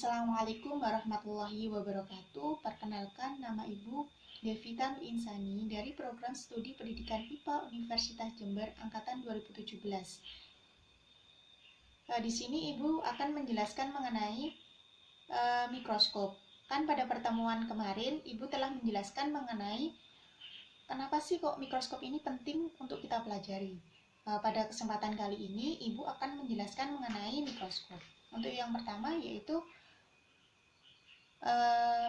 Assalamualaikum warahmatullahi wabarakatuh. Perkenalkan, nama Ibu Devita Insani dari Program Studi Pendidikan IPA Universitas Jember Angkatan 2017. Di sini Ibu akan menjelaskan mengenai mikroskop. Kan pada pertemuan kemarin Ibu telah menjelaskan mengenai kenapa sih kok mikroskop ini penting untuk kita pelajari. Pada kesempatan kali ini Ibu akan menjelaskan mengenai mikroskop. Untuk yang pertama yaitu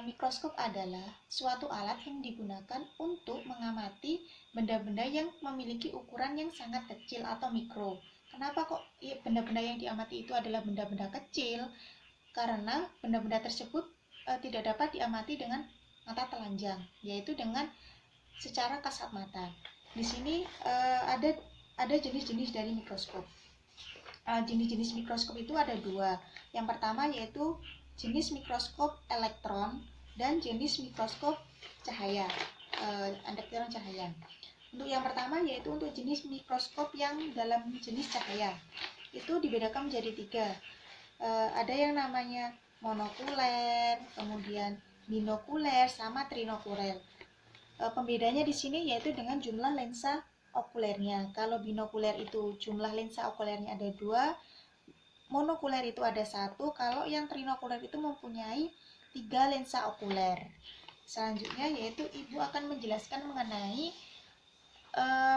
mikroskop adalah suatu alat yang digunakan untuk mengamati benda-benda yang memiliki ukuran yang sangat kecil atau mikro. Kenapa kok benda-benda yang diamati itu adalah benda-benda kecil? Karena benda-benda tersebut tidak dapat diamati dengan mata telanjang, yaitu dengan secara kasat mata. Di sini ada jenis-jenis dari mikroskop. Jenis-jenis mikroskop itu ada dua. Yang pertama yaitu jenis mikroskop elektron dan jenis mikroskop cahaya, elektron cahaya. Untuk yang pertama yaitu untuk jenis mikroskop yang dalam jenis cahaya, itu dibedakan menjadi tiga. Ada yang namanya monokuler, kemudian binokuler, sama trinokuler. Pembedanya di sini yaitu dengan jumlah lensa okulernya. Kalau binokuler itu jumlah lensa okulernya ada 2, monokuler itu ada 1, kalau yang trinokuler itu mempunyai 3 lensa okuler. Selanjutnya yaitu Ibu akan menjelaskan mengenai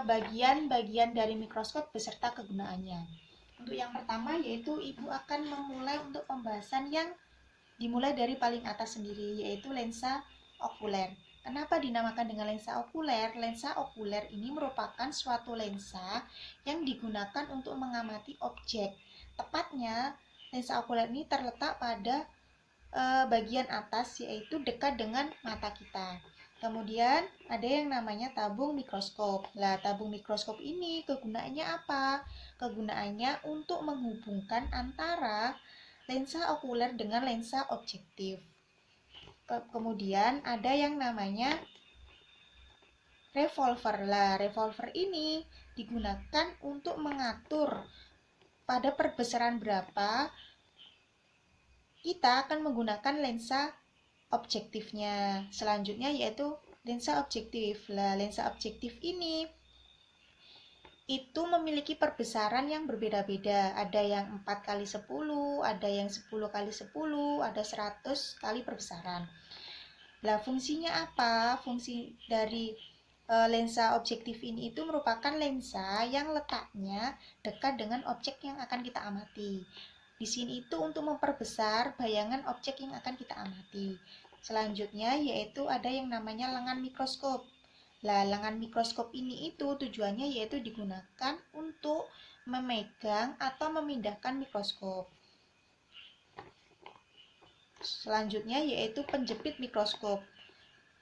bagian-bagian dari mikroskop beserta kegunaannya. Untuk yang pertama yaitu Ibu akan memulai untuk pembahasan yang dimulai dari paling atas sendiri, yaitu lensa okuler. Kenapa dinamakan dengan lensa okuler? Lensa okuler ini merupakan suatu lensa yang digunakan untuk mengamati objek. Tepatnya, lensa okuler ini terletak pada bagian atas, yaitu dekat dengan mata kita. Kemudian ada yang namanya tabung mikroskop. Nah, tabung mikroskop ini kegunaannya apa? Kegunaannya untuk menghubungkan antara lensa okuler dengan lensa objektif. Kemudian ada yang namanya revolver. Lah, revolver ini digunakan untuk mengatur pada perbesaran berapa kita akan menggunakan lensa objektifnya. Selanjutnya yaitu lensa objektif. Lah, lensa objektif ini itu memiliki perbesaran yang berbeda-beda. Ada yang 4x10, ada yang 10x10, ada 100 kali perbesaran. Lah, fungsinya apa? Fungsi dari lensa objektif ini itu merupakan lensa yang letaknya dekat dengan objek yang akan kita amati. Di sini itu untuk memperbesar bayangan objek yang akan kita amati. Selanjutnya yaitu ada yang namanya lengan mikroskop. Lah, lengan mikroskop ini itu tujuannya yaitu digunakan untuk memegang atau memindahkan mikroskop. Selanjutnya yaitu penjepit mikroskop.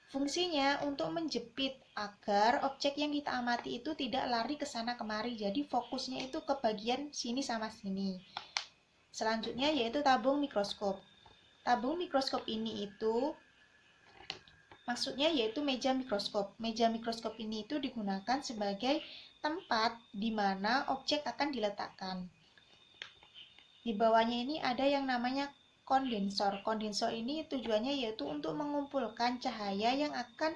Fungsinya untuk menjepit agar objek yang kita amati itu tidak lari ke sana kemari. Jadi fokusnya itu ke bagian sini sama sini. Selanjutnya yaitu tabung mikroskop. Tabung mikroskop ini itu maksudnya yaitu meja mikroskop. Meja mikroskop ini itu digunakan sebagai tempat di mana objek akan diletakkan. Di bawahnya ini ada yang namanya kondensor. Kondensor ini tujuannya yaitu untuk mengumpulkan cahaya yang akan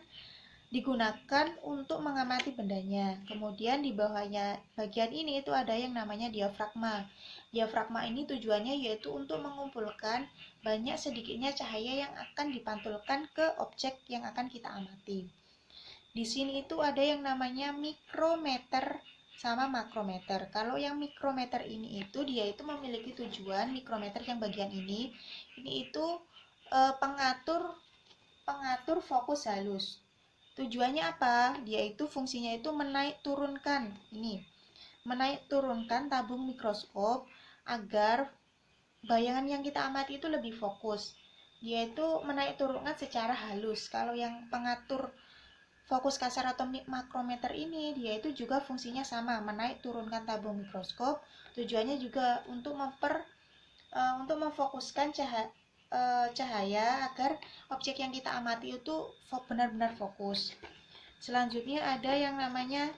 digunakan untuk mengamati bendanya. Kemudian di bawahnya bagian ini itu ada yang namanya diafragma. Diafragma ini tujuannya yaitu untuk mengumpulkan banyak sedikitnya cahaya yang akan dipantulkan ke objek yang akan kita amati. Di sini itu ada yang namanya mikrometer sama makrometer. Kalau yang mikrometer ini itu dia itu memiliki tujuan, mikrometer yang bagian ini itu pengatur fokus halus. Tujuannya apa? Dia itu fungsinya itu menaik turunkan tabung mikroskop agar bayangan yang kita amati itu lebih fokus. Dia itu menaik turunkan secara halus. Kalau yang pengatur fokus kasar atau makrometer ini dia itu juga fungsinya sama, menaik turunkan tabung mikroskop. Tujuannya juga untuk memfokuskan cahaya agar objek yang kita amati itu benar-benar fokus. Selanjutnya ada yang namanya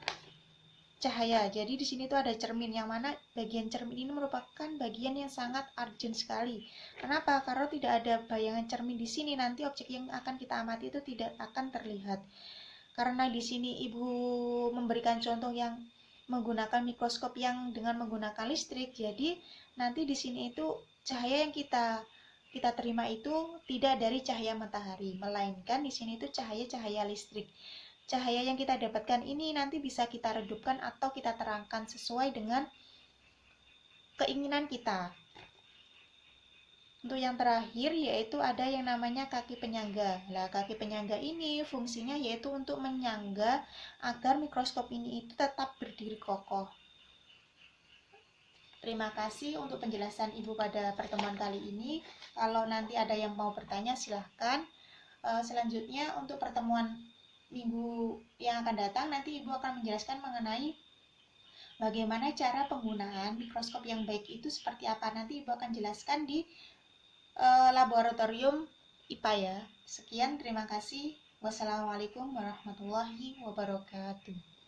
cahaya. Jadi di sini tuh ada cermin, yang mana bagian cermin ini merupakan bagian yang sangat urgent sekali. Kenapa? Karena tidak ada bayangan cermin di sini, nanti objek yang akan kita amati itu tidak akan terlihat. Karena di sini Ibu memberikan contoh yang menggunakan mikroskop yang dengan menggunakan listrik, jadi nanti di sini itu cahaya yang kita terima itu tidak dari cahaya matahari, melainkan di sini itu cahaya-cahaya listrik. Cahaya yang kita dapatkan ini nanti bisa kita redupkan atau kita terangkan sesuai dengan keinginan kita. Untuk yang terakhir yaitu ada yang namanya kaki penyangga. Nah, kaki penyangga ini fungsinya yaitu untuk menyangga agar mikroskop ini itu tetap berdiri kokoh. Terima kasih untuk penjelasan Ibu pada pertemuan kali ini. Kalau nanti ada yang mau bertanya silahkan. Selanjutnya untuk pertemuan minggu yang akan datang nanti Ibu akan menjelaskan mengenai bagaimana cara penggunaan mikroskop yang baik itu seperti apa. Nanti Ibu akan jelaskan di laboratorium IPA ya. Sekian, terima kasih. Wassalamualaikum warahmatullahi wabarakatuh.